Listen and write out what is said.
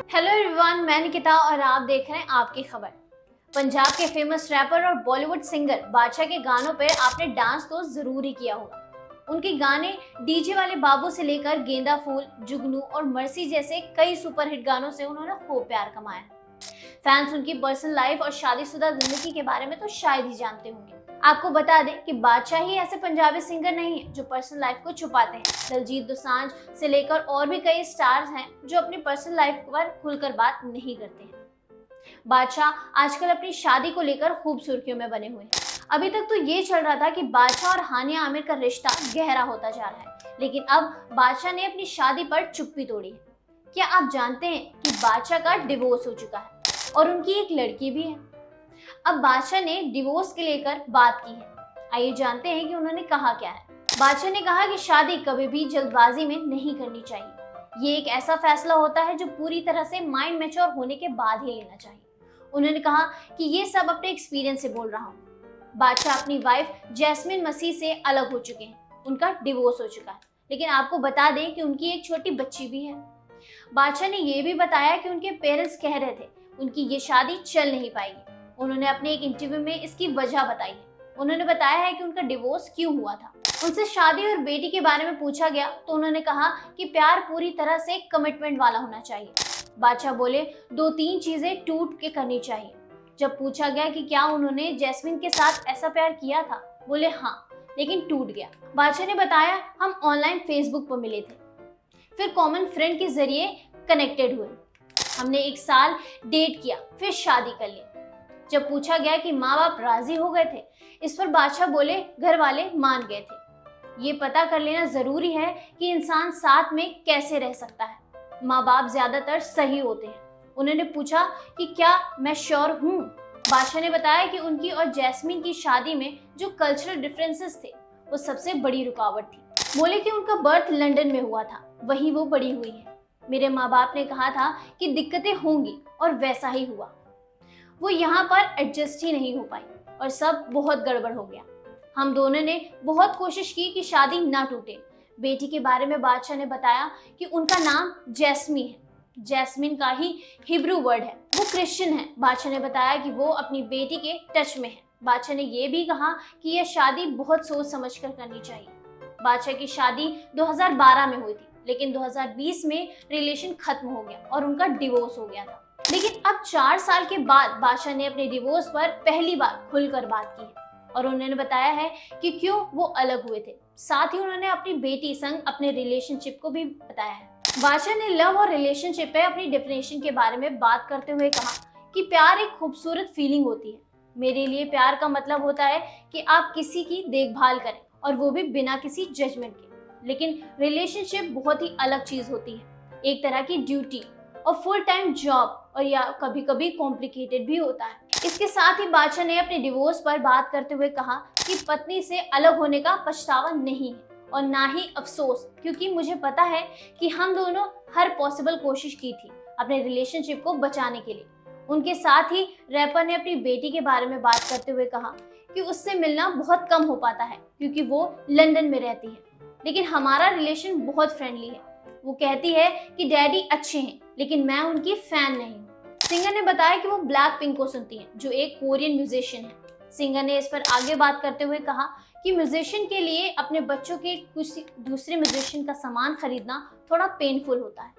Hello everyone, मैं निकिता और आप देख रहे हैं आपकी खबर। पंजाब के फेमस रैपर और बॉलीवुड सिंगर बादशाह के गानों पर आपने डांस तो जरूर ही किया होगा। उनके गाने डीजे वाले बाबू से लेकर गेंदा फूल, जुगनू और मर्सी जैसे कई सुपरहिट गानों से उन्होंने खूब प्यार कमाया है। फैंस उनकी पर्सनल लाइफ और शादीशुदा जिंदगी के बारे में तो शायद ही जानते होंगे। आपको बता दें कि बादशाह ही ऐसे पंजाबी सिंगर नहीं है जो पर्सनल लाइफ को छुपाते हैं। दिलजीत दोसांझ से लेकर और भी कई स्टार्स हैं जो अपनी पर्सनल लाइफ पर खुलकर बात नहीं करते हैं। बादशाह आजकल अपनी शादी को लेकर खूब सुर्खियों में बने हुए हैं। अभी तक तो ये चल रहा था कि बादशाह और हानिया आमिर का रिश्ता गहरा होता जा रहा है, लेकिन अब बादशाह ने अपनी शादी पर चुप्पी तोड़ी है। क्या आप जानते हैं कि बादशाह का डिवोर्स हो चुका है और उनकी एक लड़की भी है। अब बादशाह ने डिवोर्स के लेकर बात की है। आइए जानते हैं कि उन्होंने कहा क्या है। बादशाह ने कहा कि शादी कभी भी जल्दबाजी में नहीं करनी चाहिए। ये एक ऐसा फैसला होता है जो पूरी तरह से माइंड मैच्योर होने के बाद ही लेना चाहिए। उन्होंने कहा कि ये सब अपने एक्सपीरियंस से बोल रहा हूँ। बादशाह अपनी वाइफ जैस्मिन मसीह से अलग हो चुके हैं। उनका डिवोर्स हो चुका है, लेकिन आपको बता दें कि उनकी एक छोटी बच्ची भी है। बादशाह ने यह भी बताया कि उनके पेरेंट्स कह रहे थे उनकी ये शादी चल नहीं पाएगी। उन्होंने अपने एक इंटरव्यू में इसकी वजह बताई है। उन्होंने बताया है कि उनका डिवोर्स क्यों हुआ था। उनसे शादी और बेटी के बारे में पूछा गया तो उन्होंने कहा कि प्यार पूरी तरह से कमिटमेंट वाला होना चाहिए। बादशाह बोले 2-3 चीजें टूट के करनी चाहिए। जब पूछा गया कि क्या उन्होंने जैस्मिन के साथ ऐसा प्यार किया था, बोले हाँ, लेकिन टूट गया। बादशाह ने बताया हम ऑनलाइन फेसबुक पर मिले थे, फिर कॉमन फ्रेंड के जरिए कनेक्टेड हुए। हमने 1 साल डेट किया, फिर शादी कर ली। जब पूछा गया कि माँ बाप राजी हो गए थे, इस पर बादशाह बोले घर वाले मान गए थे। ये पता कर लेना जरूरी है कि इंसान साथ में कैसे रह सकता है। माँ बाप ज्यादातर सही होते हैं। उन्होंने पूछा कि क्या मैं श्योर हूँ। बादशाह ने बताया कि उनकी और जैस्मिन की शादी में जो कल्चरल डिफरेंसेस थे वो सबसे बड़ी रुकावट थी। बोले कि उनका बर्थ लंदन में हुआ था, वहीं वो बड़ी हुई है। मेरे माँ बाप ने कहा था कि दिक्कतें होंगी और वैसा ही हुआ। वो यहाँ पर एडजस्ट ही नहीं हो पाई और सब बहुत गड़बड़ हो गया। हम दोनों ने बहुत कोशिश की कि शादी ना टूटे। बेटी के बारे में बादशाह ने बताया कि उनका नाम जैस्मी है। जैस्मिन का ही हिब्रू वर्ड है, वो क्रिश्चियन है। बादशाह ने बताया कि वो अपनी बेटी के टच में है। बादशाह ने ये भी कहा कि यह शादी बहुत सोच समझ कर करनी चाहिए। बादशाह की शादी 2012 में हुई थी, लेकिन 2020 में रिलेशन खत्म हो गया और उनका डिवोर्स हो गया था। लेकिन अब 4 साल के बाद बादशाह ने अपने डिवोर्स पर पहली बार खुलकर बात की है और उन्होंने बताया है कि क्यों वो अलग हुए थे। साथ ही उन्होंने अपनी बेटी संग अपने रिलेशनशिप को भी बताया है। बादशाह ने लव और रिलेशनशिप पे अपनी डेफिनेशन के बारे में बात करते हुए कहा कि प्यार एक खूबसूरत फीलिंग होती है। मेरे लिए प्यार का मतलब होता है कि आप किसी की देखभाल करें और वो भी बिना किसी जजमेंट के। लेकिन रिलेशनशिप बहुत ही अलग चीज होती है, एक तरह की ड्यूटी और फुल टाइम जॉब, और या कभी कभी कॉम्प्लिकेटेड भी होता है। इसके साथ ही बादशाह ने अपने डिवोर्स पर बात करते हुए कहा कि पत्नी से अलग होने का पछतावा नहीं है और ना ही अफसोस, क्योंकि मुझे पता है कि हम दोनों हर पॉसिबल कोशिश की थी अपने रिलेशनशिप को बचाने के लिए। उनके साथ ही रैपर ने अपनी बेटी के बारे में बात करते हुए कहा कि उससे मिलना बहुत कम हो पाता है क्योंकि वो लंदन में रहती है, लेकिन हमारा रिलेशन बहुत फ्रेंडली है। वो कहती है कि डैडी अच्छे हैं, लेकिन मैं उनकी फैन नहीं हूँ। सिंगर ने बताया कि वो ब्लैक पिंक को सुनती हैं, जो एक कोरियन म्यूजिशियन है। सिंगर ने इस पर आगे बात करते हुए कहा कि म्यूजिशियन के लिए अपने बच्चों के कुछ दूसरे म्यूजिशियन का सामान खरीदना थोड़ा पेनफुल होता है।